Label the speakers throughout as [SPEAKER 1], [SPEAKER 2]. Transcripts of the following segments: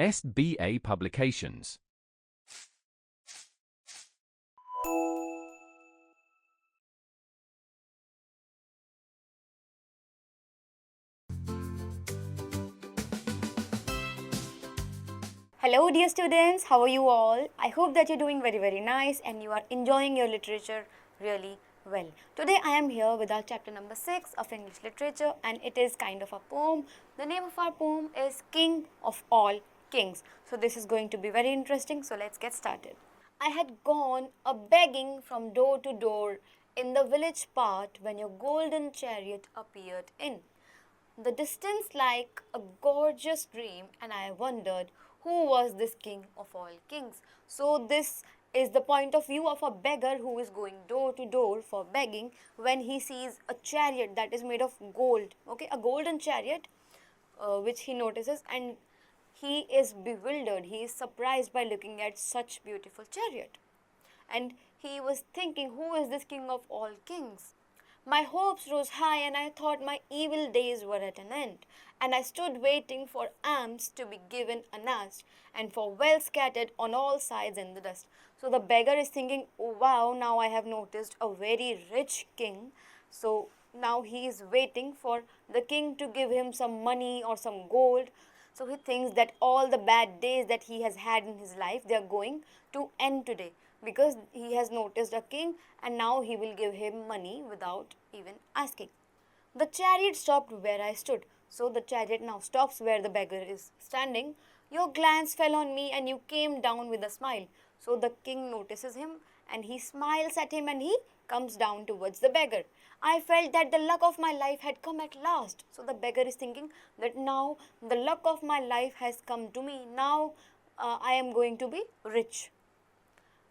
[SPEAKER 1] SBA Publications.
[SPEAKER 2] Hello dear students, how are you all? I hope that you're doing very nice and you are enjoying your literature really well. Today I am here with our chapter number 6 of English literature, and it is kind of a poem. The name of our poem is King of All Kings. So this is going to be very interesting, so let's get started. I had gone a-begging from door to door in the village part when your golden chariot appeared in the distance like a gorgeous dream, and I wondered who was this king of all kings. So this is the point of view of a beggar who is going door to door for begging when he sees a chariot that is made of gold, okay, a golden chariot which he notices, and he is bewildered, he is surprised by looking at such beautiful chariot. And he was thinking, who is this king of all kings? My hopes rose high, and I thought my evil days were at an end. And I stood waiting for alms to be given unasked, and for wealth scattered on all sides in the dust. So the beggar is thinking, oh wow, now I have noticed a very rich king. So now he is waiting for the king to give him some money or some gold. So he thinks that all the bad days that he has had in his life, they are going to end today, because he has noticed a king and now he will give him money without even asking. The chariot stopped where I stood. So the chariot now stops where the beggar is standing. Your glance fell on me and you came down with a smile. So the king notices him and he smiles at him and he comes down towards the beggar. I felt that the luck of my life had come at last. So the beggar is thinking that now the luck of my life has come to me. Now I am going to be rich.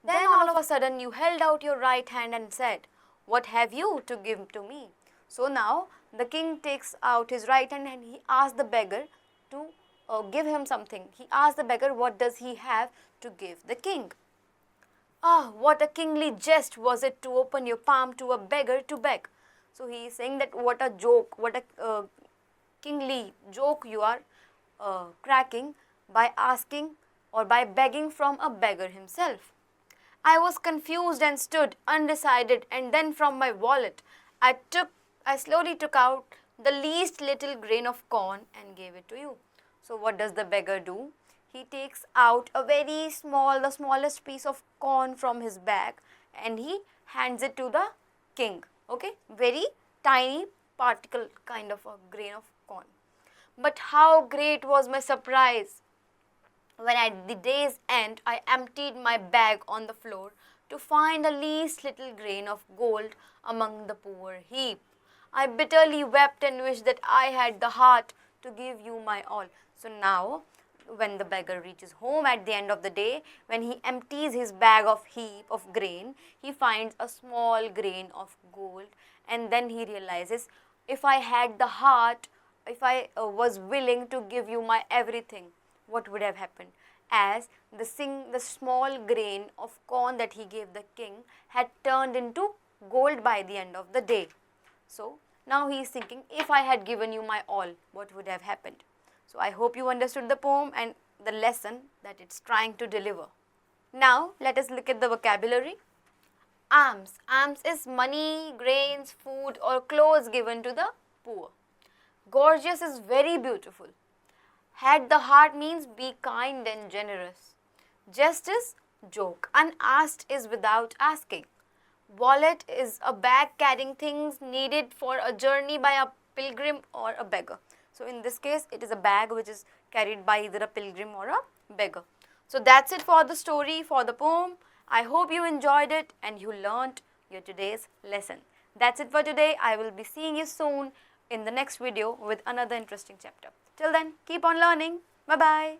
[SPEAKER 2] Then all of a sudden you held out your right hand and said, what have you to give to me? So now the king takes out his right hand and he asks the beggar to give him something. He asks the beggar what does he have to give the king. Ah, what a kingly jest was it to open your palm to a beggar to beg. So he is saying that what a joke, what a kingly joke you are cracking by asking or by begging from a beggar himself. I was confused and stood undecided, and then from my wallet I slowly took out the least little grain of corn and gave it to you. So what does the beggar do? He takes out a very small, the smallest piece of corn from his bag, and he hands it to the king. Okay, very tiny particle kind of a grain of corn. But how great was my surprise when at the day's end I emptied my bag on the floor to find the least little grain of gold among the poor heap. I bitterly wept and wished that I had the heart to give you my all. So now, when the beggar reaches home at the end of the day, when he empties his bag of heap of grain, he finds a small grain of gold, and then he realizes, if I had the heart, if I was willing to give you my everything, what would have happened? As the small grain of corn that he gave the king had turned into gold by the end of the day. So now he is thinking, if I had given you my all, what would have happened? So I hope you understood the poem and the lesson that it's trying to deliver. Now let us look at the vocabulary. Alms. Alms is money, grains, food or clothes given to the poor. Gorgeous is very beautiful. Had the heart means be kind and generous. Jest is joke. Unasked is without asking. Wallet is a bag carrying things needed for a journey by a pilgrim or a beggar. So in this case, it is a bag which is carried by either a pilgrim or a beggar. So that's it for the story, for the poem. I hope you enjoyed it and you learnt your today's lesson. That's it for today. I will be seeing you soon in the next video with another interesting chapter. Till then, keep on learning. Bye-bye.